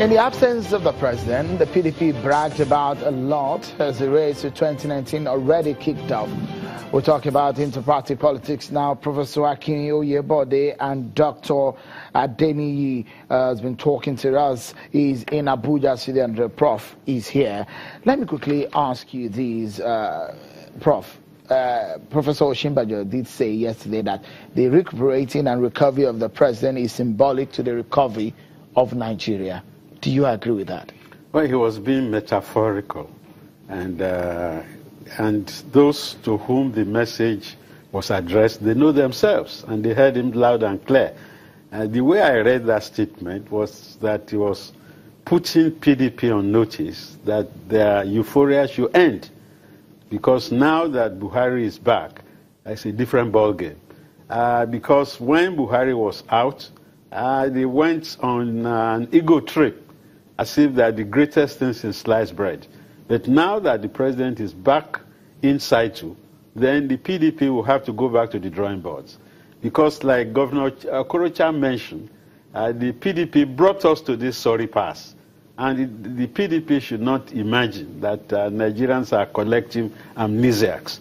In the absence of the president, the PDP bragged about a lot as the race to 2019 already kicked off. We'll talk about inter-party politics now. Professor Akin Oyebode and Dr. Adeniyi has been talking to us. He's in Abuja today, and the Prof is here. Let me quickly ask you these, Prof. Professor Oshimbajo did say yesterday that the recuperating and recovery of the president is symbolic to the recovery of Nigeria. Do you agree with that? Well, he was being metaphorical, and those to whom the message was addressed, they know themselves, and they heard him loud and clear. The way I read that statement was that he was putting PDP on notice that their euphoria should end, because now that Buhari is back, it's a different ballgame. Because when Buhari was out, they went on an ego trip, as if they're the greatest things in sliced bread. But now that the president is back in situ, then the PDP will have to go back to the drawing boards. Because like Governor Okorocha mentioned, the PDP brought us to this sorry pass. And the PDP should not imagine that Nigerians are collective amnesiacs.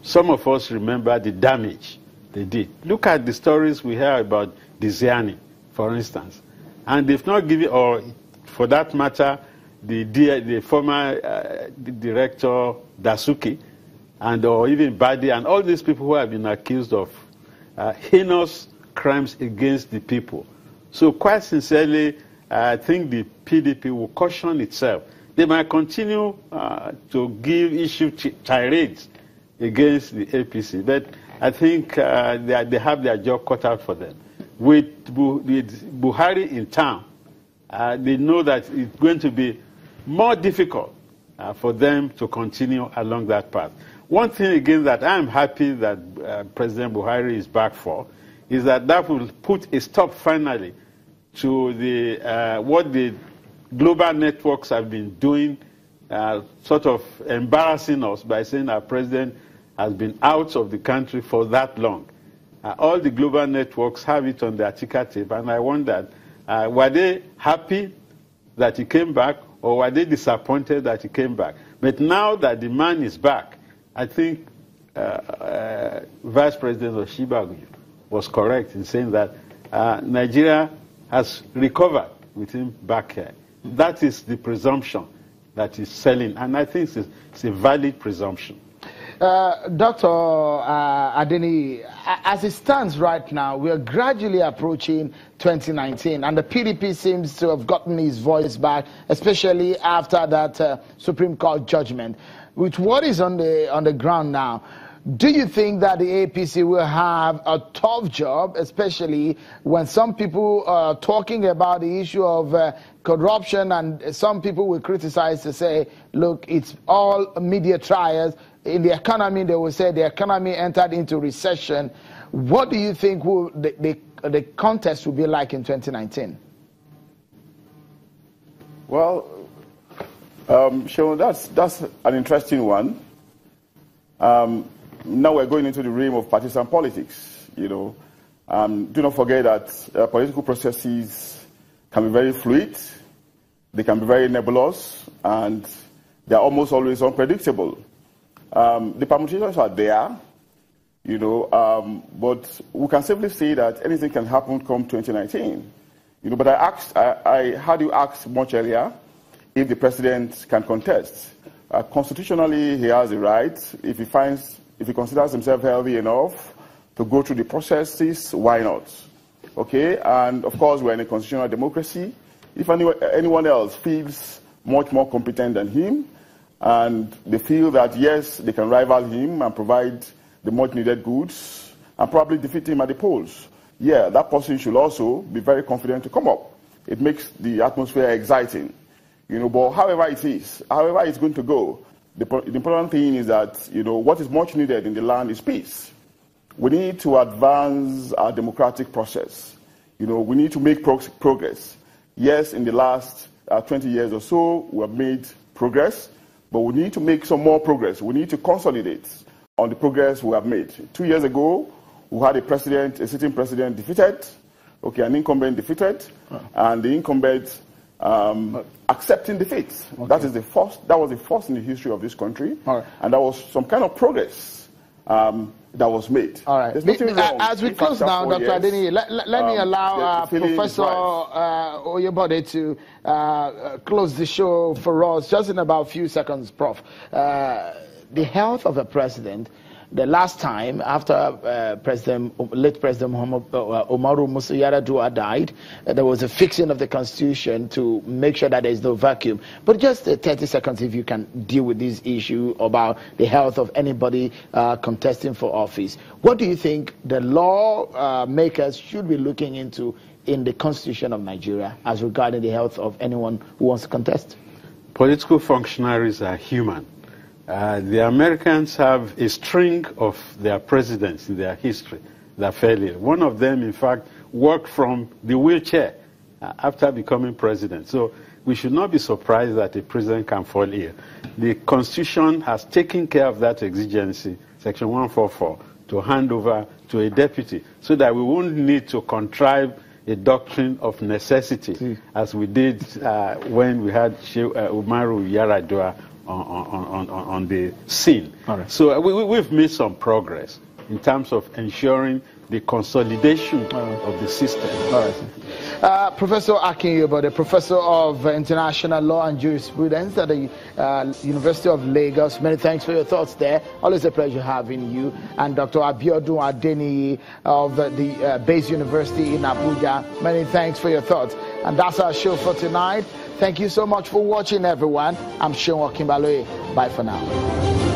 Some of us remember the damage they did. Look at the stories we hear about Diziani, for instance. And they've not given, or for that matter, the former director Dasuki, and or even Badi, and all these people who have been accused of heinous crimes against the people. So quite sincerely, I think the PDP will caution itself. They might continue to give issue tirades against the APC, but I think they have their job cut out for them. With Buhari in town, they know that it's going to be more difficult for them to continue along that path. One thing again that I'm happy that President Buhari is back for is that will put a stop finally to the what the global networks have been doing, sort of embarrassing us by saying our president has been out of the country for that long. All the global networks have it on their ticker tape, and I wondered, were they happy that he came back, or were they disappointed that he came back? But now that the man is back, I think Vice President Oshimbajo was correct in saying that Nigeria has recovered with him back here. That is the presumption that is selling, and I think it's a valid presumption. Dr. Adeni, as it stands right now, we are gradually approaching 2019, and the PDP seems to have gotten his voice back, especially after that Supreme Court judgment. With what is on the ground now, do you think that the APC will have a tough job, especially when some people are talking about the issue of corruption, and some people will criticize to say, look, it's all media trials. In the economy, they will say the economy entered into recession. What do you think will the contest will be like in 2019? Well, Sean, that's an interesting one. Now we're going into the realm of partisan politics, you know. Do not forget that political processes can be very fluid, they can be very nebulous, and they're almost always unpredictable. The permutations are there, you know, but we can simply say that anything can happen come 2019. You know, but I heard you ask much earlier if the president can contest. Constitutionally, he has the right. If he considers himself healthy enough to go through the processes, why not? Okay, and of course, we're in a constitutional democracy. If anyone else feels much more competent than him, and they feel that, yes, they can rival him and provide the much-needed goods and probably defeat him at the polls, yeah, that person should also be very confident to come up. It makes the atmosphere exciting. You know, but however it's going to go, the important thing is that, you know, what is much needed in the land is peace. We need to advance our democratic process. You know, we need to make progress. Yes, in the last 20 years or so, we have made progress, but we need to make some more progress. We need to consolidate on the progress we have made. 2 years ago, we had a sitting president defeated, okay, an incumbent defeated, and the incumbent accepting defeat. Okay. That is the first. That was the first in the history of this country, and that was some kind of progress that was made. All right. There's nothing wrong. As we close now, Dr. Adeni, let me allow Professor Oyebode to close the show for us, just in about a few seconds, Prof. The health of a president. The last time, after late President Umaru Musa Yar'Adua died, there was a fixing of the Constitution to make sure that there is no vacuum. But just 30 seconds, if you can deal with this issue about the health of anybody contesting for office. What do you think the law makers should be looking into in the Constitution of Nigeria as regarding the health of anyone who wants to contest? Political functionaries are human. The Americans have a string of their presidents in their history that fell ill. One of them, in fact, worked from the wheelchair after becoming president. So we should not be surprised that a president can fall ill. The Constitution has taken care of that exigency, Section 144, to hand over to a deputy, so that we won't need to contrive a doctrine of necessity, as we did when we had Umaru Yar'Adua on the scene. Right. So we've made some progress in terms of ensuring the consolidation of the system. Professor Akin Oyebode, Professor of International Law and Jurisprudence at the University of Lagos. Many thanks for your thoughts there. Always a pleasure having you. And Dr. Abiodun Adeniyi of the Base University in Abuja. Many thanks for your thoughts. And that's our show for tonight. Thank you so much for watching, everyone. I'm Seun Okinbaloye. Bye for now.